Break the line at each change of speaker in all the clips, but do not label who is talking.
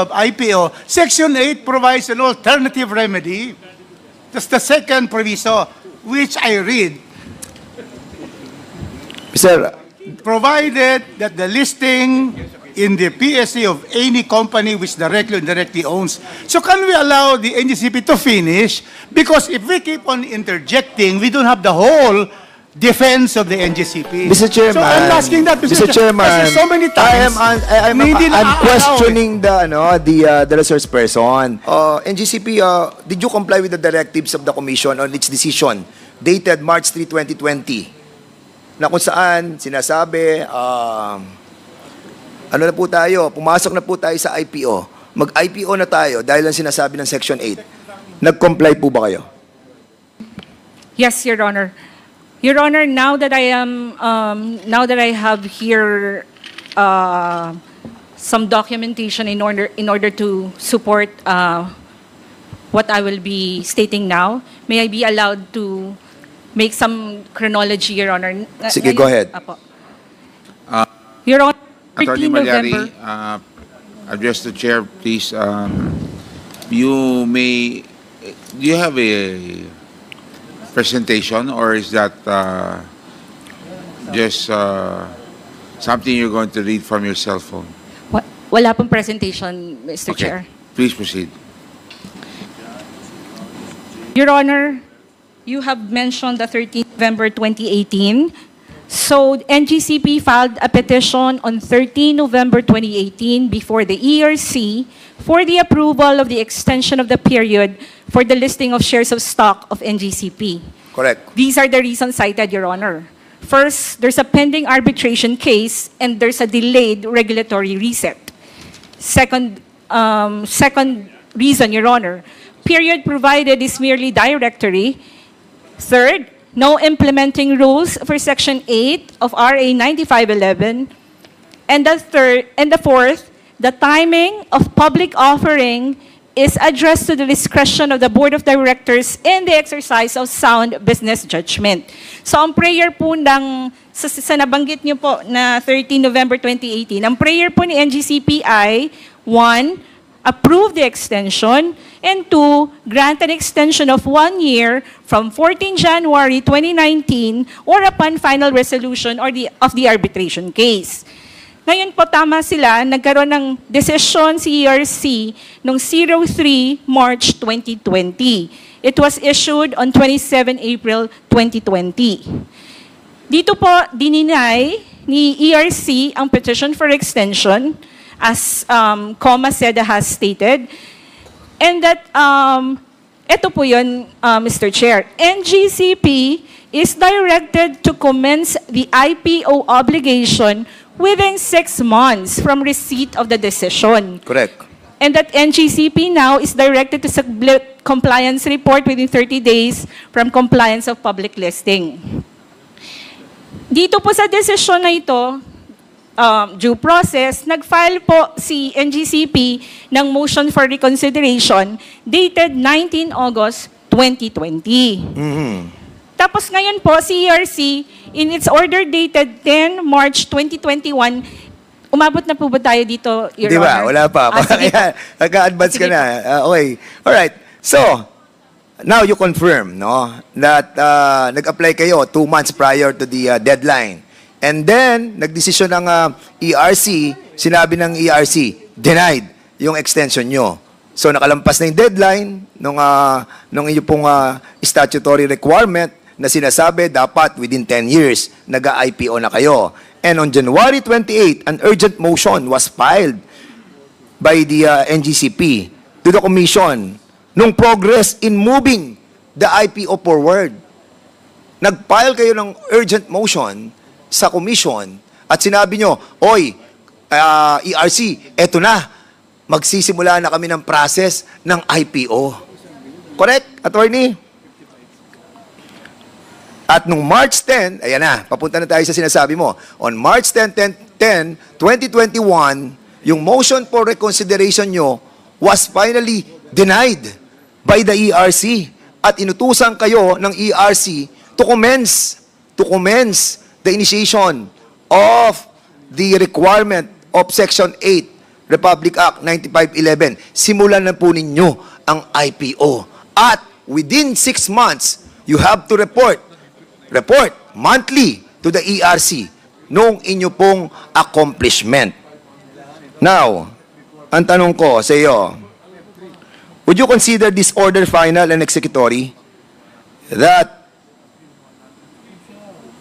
of IPO, Section 8 provides an alternative remedy. That's the second proviso, which I read.
Sir,
Provided that the listing in the PSA of any company which directly or indirectly owns. So can we allow the NGCP to finish? Because if we keep on interjecting, we don't have the whole defense of the NGCP.
Mr. Chairman,
so I'm asking that, Mr.
Chairman,
Kasi so many times,
I'm questioning the resource person. NGCP, did you comply with the directives of the Commission on its decision dated March 3, 2020? Na kung saan sinasabi, ano na po tayo, pumasok na po tayo sa IPO. Mag-IPO na tayo dahil lang sinasabi ng Section 8. Nag-comply po ba kayo?
Yes, Your Honor. Your Honor, now that I have here some documentation in order to support what I will be stating now, may I be allowed to make some chronology, Your Honor?
Sige, go ahead.
Apo. Your Honor,
Attorney
13
Malyari,
November.
address the chair, please. Do you have a presentation, or is that just something you're going to read from your cell phone?
Wala pong presentation, Mr. Chair.
Please proceed.
Your Honor, you have mentioned the 13th November 2018. So NGCP filed a petition on 13 November 2018 before the ERC for the approval of the extension of the period for the listing of shares of stock of NGCP.
Correct.
These are the reasons cited, Your Honor. First, there's a pending arbitration case and there's a delayed regulatory reset. Second reason, Your Honor, period provided is merely directory. Third, no implementing rules for Section 8 of RA 9511. And the fourth, the timing of public offering is addressed to the discretion of the Board of Directors in the exercise of sound business judgment. So ang prayer po ng, sa nabanggit niyo po na 13 November 2018, ang prayer po ni NGCP ay, 1, approve the extension, and 2, grant an extension of 1 year from 14 January 2019 or upon final resolution of the arbitration case. Ngayon po, tama sila, nagkaroon ng desisyon si ERC noong 03 March 2020. It was issued on 27 April 2020. Dito po, dininay ni ERC ang petition for extension, as Coma Seda has stated, and that, ito po yun, Mr. Chair, NGCP is directed to commence the IPO obligation within 6 months from receipt of the decision.
Correct.
And that NGCP now is directed to submit compliance report within 30 days from compliance of public listing. Dito po sa desisyon na ito, due process, nag-file po si NGCP ng motion for reconsideration dated 19 August 2020. Tapos ngayon po, si ERC, in its order dated 10 March 2021, umabot na po ba tayo dito, Your
Di ba?
Honor?
Wala pa. Nag-advance ka
Sige.
na. Okay. Alright. So, now you confirm, no, that nag-apply kayo 2 months prior to the deadline. And then, nagdesisyon ng ERC, sinabi ng ERC, denied yung extension nyo. So, nakalampas na yung deadline nung iyo pong statutory requirement na sinasabi dapat within 10 years, nag-IPO na kayo. And on January 28, an urgent motion was filed by the NGCP to the Commission nung progress in moving the IPO forward. Nag-file kayo ng urgent motion sa Commission at sinabi nyo, oy, ERC, eto na, magsisimula na kami ng process ng IPO. Correct, Attorney? At nung March 10, ayan na, papunta na tayo sa sinasabi mo. On March 10, 2021, yung motion for reconsideration nyo was finally denied by the ERC. At inutusan kayo ng ERC to commence the initiation of the requirement of Section 8 Republic Act 9511, simulan na po ninyo ang IPO. At within 6 months, you have to report monthly to the ERC nung inyo pong accomplishment. Now, ang tanong ko sa iyo, would you consider this order final and executory that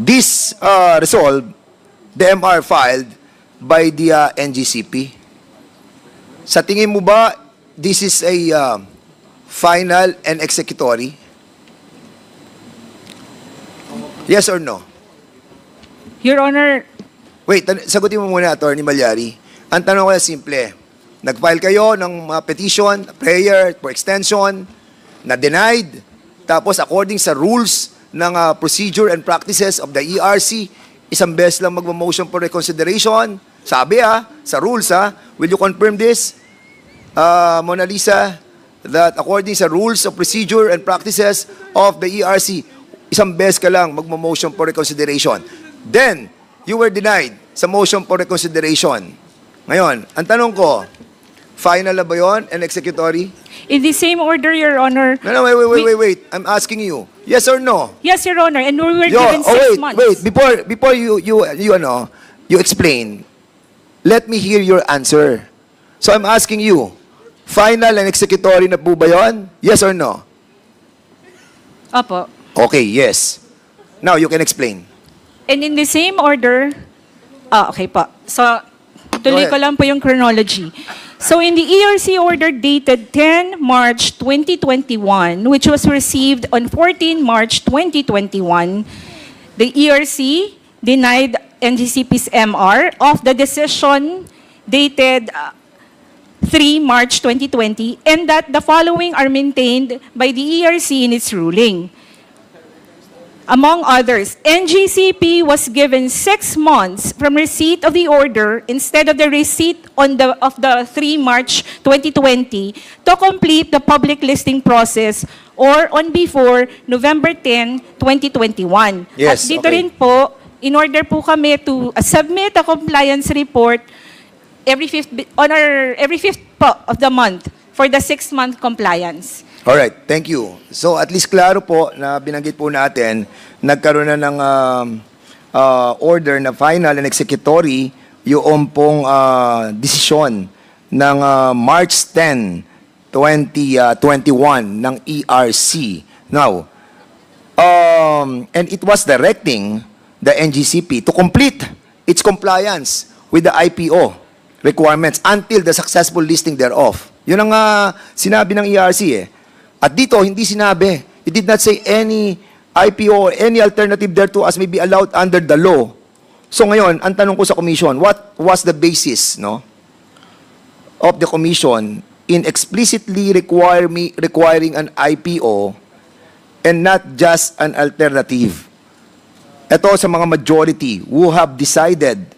this resolve, the MR filed by the NGCP? Sa tingin mo ba, this is a final and executory? Yes or no?
Your Honor,
Wait, sagutin mo muna, Attorney Malyari. Ang tanong ko na simple. Nag-file kayo ng petition, prayer for extension, na denied, tapos according sa rules ng procedure and practices of the ERC, isang beses lang mag-motion for reconsideration. Sabi sa rules will you confirm this, Mona Lisa, that according sa rules of procedure and practices of the ERC, isang beses ka lang mag-motion for reconsideration. Then, you were denied sa motion for reconsideration. Ngayon, ang tanong ko, final na ba yun and executory?
in the same order, Your Honor.
No, wait. I'm asking you. Yes or no?
Yes, Your Honor, and we were given 6 months.
Wait. Before you explain, let me hear your answer. So I'm asking you, final and executory na po ba yun? Yes or no?
Opo.
Okay, yes. Now you can explain.
And in the same order, okay po. So, tuloy
Go
ko
ahead.
lang po yung chronology. So, in the ERC order dated 10 March 2021, which was received on 14 March 2021, the ERC denied NGCP's MR of the decision dated 3 March 2020, and that the following are maintained by the ERC in its ruling. Among others, NGCP was given 6 months from receipt of the order instead of the receipt of the 3 March 2020 to complete the public listing process or on before November 10, 2021.
Yes,
At dito
okay.
rin po, in order po kami to submit a compliance report every fifth po of the month for the 6-month compliance.
Alright, thank you. So at least klaro po na binanggit po natin, nagkaroon na ng order na final and executory yung pong desisyon ng March 10, 2021 ng ERC. Now, and it was directing the NGCP to complete its compliance with the IPO requirements until the successful listing thereof. Yun ang sinabi ng ERC eh. At dito, hindi sinabi. It did not say any IPO or any alternative thereto as may be allowed under the law. So ngayon, ang tanong ko sa commission, what was the basis of the commission in explicitly requiring an IPO and not just an alternative? Ito sa mga majority who have decided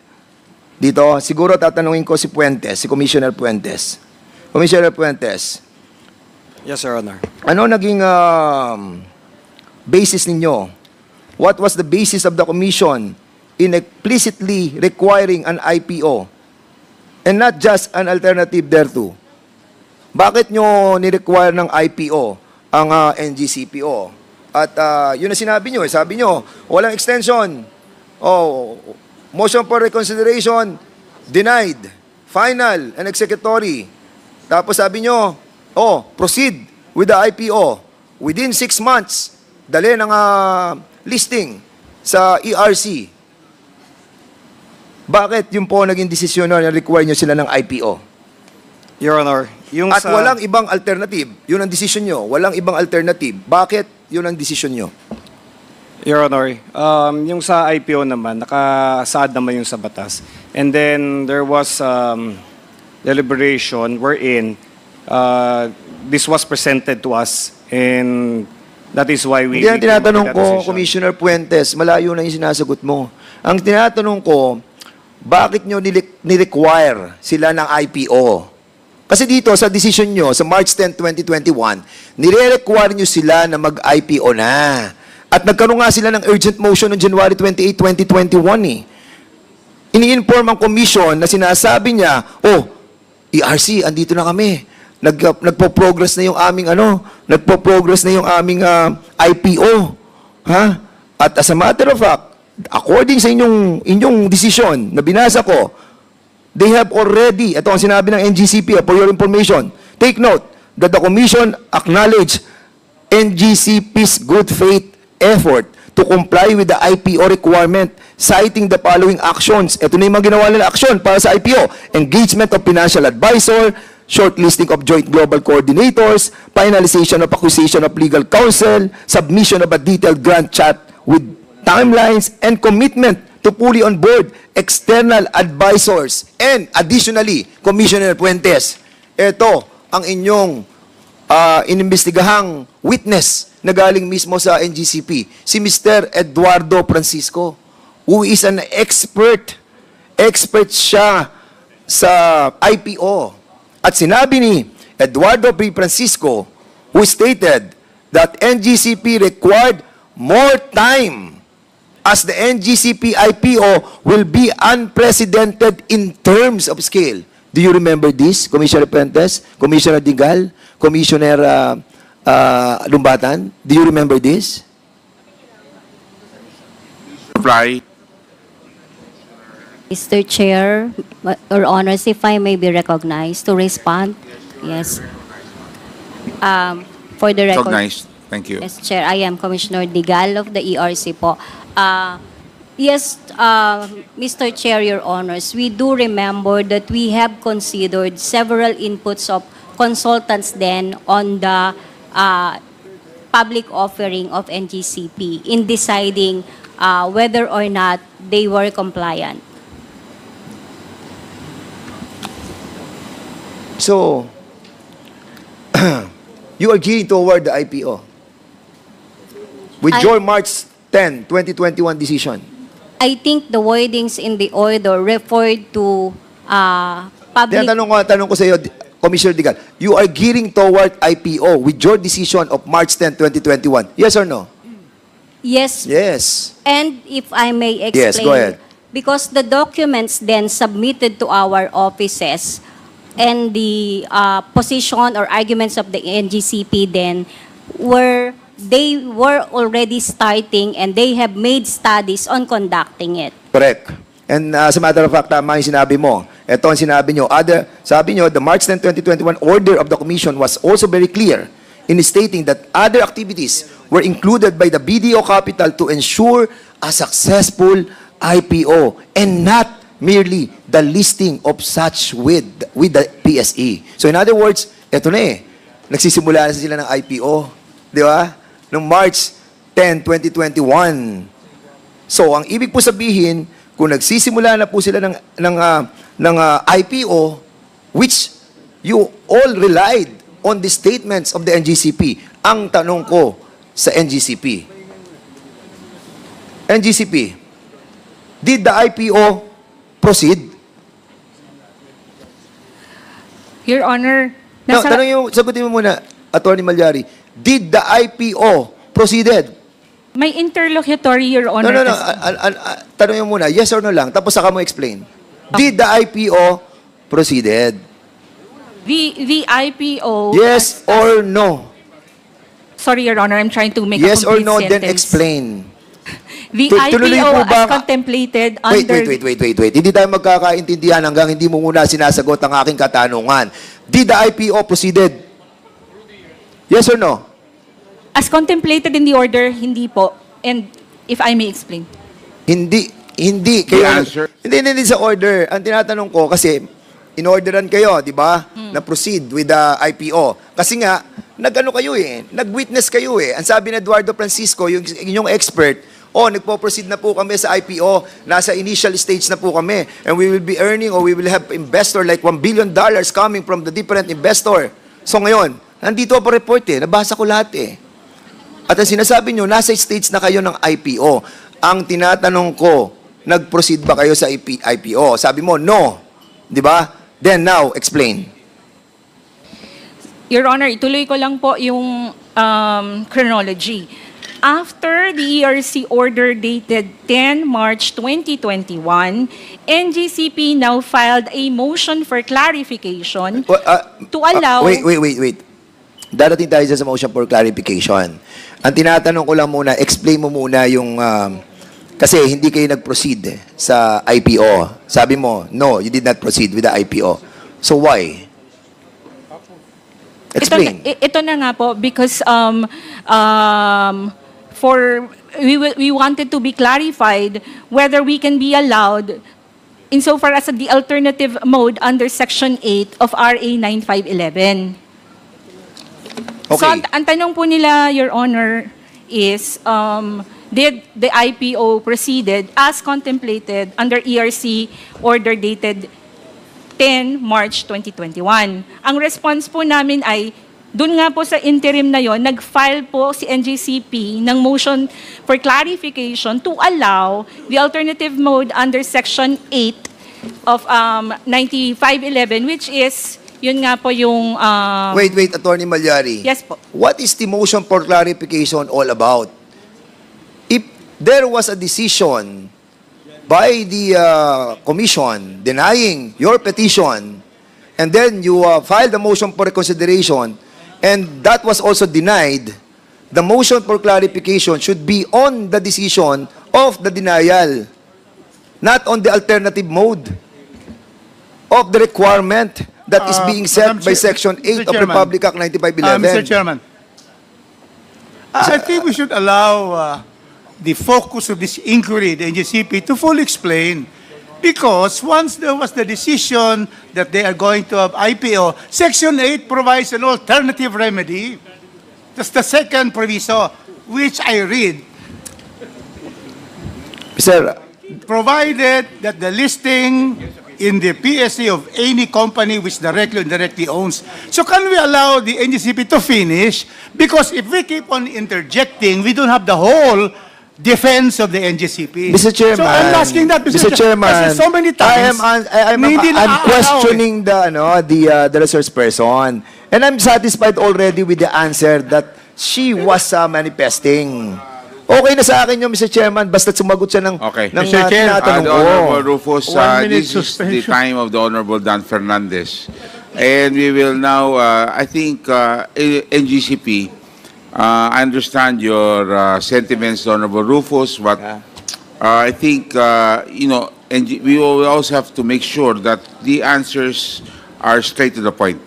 dito, siguro tatanungin ko si Puentes, si Commissioner Puentes. Commissioner Puentes,
Yes, Your Honor.
ano naging basis ninyo? What was the basis of the commission in explicitly requiring an IPO and not just an alternative thereto? Bakit nyo ni-require ng IPO ang NGCPO? At yun na sinabi nyo. Sabi nyo, walang extension. Motion for reconsideration, denied. Final and executory. Tapos sabi nyo, proceed with the IPO. Within 6 months, dali ng listing sa ERC. Bakit yun po naging desisyon na require nyo sila ng IPO?
Your Honor, yung
At
sa...
walang ibang alternative. Yun ang desisyon nyo. Walang ibang alternative. Bakit yun ang desisyon nyo?
Your Honor, yung sa IPO naman, nakasaad naman yung sa batas. And then there was deliberation wherein this was presented to us and that is why we...
Hindi ang
came up with
tinatanong
that
ko,
decision.
Commissioner Puentes, malayo na yung sinasagot mo. Ang tinatanong ko, bakit nyo ni-require sila ng IPO? Kasi dito, sa decision nyo, sa March 10, 2021, nire-require nyo sila na mag-IPO na. At nagkaroon nga sila ng urgent motion noong January 28, 2021 eh. Ini-inform ang commission na sinasabi niya, ERC, andito na kami. Nagpo-progress na yung aming nagpo-progress na yung aming IPO. Ha? At as a matter of fact, according sa inyong decision na binasa ko, they have already, ito ang sinabi ng NGCP, for your information, take note that the Commission acknowledged NGCP's good faith effort to comply with the IPO requirement, citing the following actions. Ito na yung mga ginawa nila action para sa IPO. Engagement of financial advisor, shortlisting of joint global coordinators, finalization of acquisition of legal counsel, submission of a detailed grant chat with timelines, and commitment to fully onboard external advisors. And additionally, Commissioner Puentes, ito ang inyong inimbestigahang witness na galing mismo sa NGCP, si Mr. Eduardo Francisco, who is an expert. Expert siya sa IPO. At sinabi ni Eduardo P. Francisco, who stated that NGCP required more time as the NGCP IPO will be unprecedented in terms of scale. Do you remember this, Commissioner Puentes, Commissioner Digal, Commissioner Lumbatan? Do you remember this?
Reply.
Mr. Chair, Your Honors, if I may be recognized to respond. Yes. For the record.
Recognized. Thank you.
Yes, Chair. I am Commissioner Digal of the ERC po. Yes, Mr. Chair, Your Honors, we do remember that we have considered several inputs of consultants then on the public offering of NGCP in deciding whether or not they were compliant.
So, you are gearing toward the IPO with your March 10, 2021 decision.
I think the wordings in the order referred to public...
Tanong ko sa iyo, Commissioner Digal, you are gearing toward IPO with your decision of March 10, 2021. Yes or no?
Yes.
Yes.
And if I may explain...
Yes, go ahead.
Because the documents then submitted to our offices and the position or arguments of the NGCP then they were already starting and they have made studies on conducting it.
Correct. And as a matter of fact, tama yung sinabi mo. Ito ang sinabi nyo. Sabi nyo, the March 10, 2021 order of the Commission was also very clear in stating that other activities were included by the BDO Capital to ensure a successful IPO and not merely the listing of such with the PSE. So in other words, ito na eh. Nagsisimula na sila ng IPO. Di ba? Noong March 10, 2021. So, ang ibig po sabihin, kung nagsisimula na po sila ng IPO, which you all relied on the statements of the NGCP, ang tanong ko sa NGCP, did the IPO proceed?
Your Honor,
sagutin mo muna, Attorney Malyari, did the IPO proceeded?
may interlocutory, Your Honor.
No. Tanongin mo muna, yes or no lang, tapos saka mo explain. Did the IPO proceeded?
The IPO...
Yes or no?
Sorry, Your Honor, I'm trying to make
Yes
a
or
complete
no,
sentence.
then explain.
The
Tuloy
IPO
po ba-
as contemplated under...
Wait. Hindi tayo magkakaintindihan hanggang hindi mo muna sinasagot ang aking katanungan. Did the IPO proceeded? Yes or no?
As contemplated in the order, hindi po. And if I may explain.
Hindi.
The answer.
Hindi sa order. Ang tinatanong ko, kasi in-orderan kayo, di ba? Na proceed with the IPO. Kasi nga, nag-ano kayo eh, nag-witness kayo eh. Ang sabi ni Eduardo Francisco, yung inyong expert, nagpo-proceed na po kami sa IPO, nasa initial stage na po kami, and we will be earning or we will have investor like $1 billion coming from the different investor. So ngayon, nandito po report eh, nabasa ko lahat eh. At ang sinasabi nyo, nasa stage na kayo ng IPO. Ang tinatanong ko, nag-proceed ba kayo sa IPO? Sabi mo, no. Di ba? Then now, explain.
Your Honor, ituloy ko lang po yung chronology. after the ERC order dated 10 March 2021, NGCP now filed a motion for clarification to allow...
Wait. Darating tayo sa motion for clarification. Ang tinatanong ko lang muna, explain mo muna yung... kasi hindi kayo nag-proceed sa IPO. Sabi mo, no, you did not proceed with the IPO. So why? Explain.
Ito na nga po, because we wanted to be clarified whether we can be allowed insofar as the alternative mode under Section 8 of RA 9511.
Okay.
So, ang tanong po nila, Your Honor, is, did the IPO proceeded as contemplated under ERC order dated 10 March 2021? Ang response po namin ay, dun nga po sa interim na yon, nag-file po si NGCP ng motion for clarification to allow the alternative mode under Section 8 of 9511, which is, yun nga po yung...
Wait, Attorney Malyari.
Yes po.
What is the motion for clarification all about? If there was a decision by the commission denying your petition, and then you filed a motion for reconsideration, and that was also denied, the motion for clarification should be on the decision of the denial, not on the alternative mode of the requirement that is being set
Madam
by
Chair-
Section 8
Mr.
of
Chairman.
Republic Act 9511.
Mr. Chairman, I think we should allow the focus of this inquiry, the NGCP, to fully explain. Because once there was the decision that they are going to have IPO, Section 8 provides an alternative remedy. That's the second proviso, which I read.
Sir,
Provided that the listing in the PSE of any company which directly or indirectly owns. So can we allow the NGCP to finish? Because if we keep on interjecting, we don't have the whole defense of the NGCP.
Mr. Chairman,
So I'm asking that, Mr.
Chairman,
Kasi so many times,
I'm
hindi na
I'm questioning the resource person, and I'm satisfied already with the answer that she was manifesting. Okay na sa akin yun, Mr. Chairman, basta sumagot siya ng
Okay.
Mr. Chair,
tinatanong
the
ko.
Honorable Rufus,
1 minute
this is the
suspension.
time of the Honorable Dan Fernandez. And we will now, I think, NGCP, I understand your sentiments, Honorable Rufus, but I think, we will also have to make sure that the answers are straight to the point.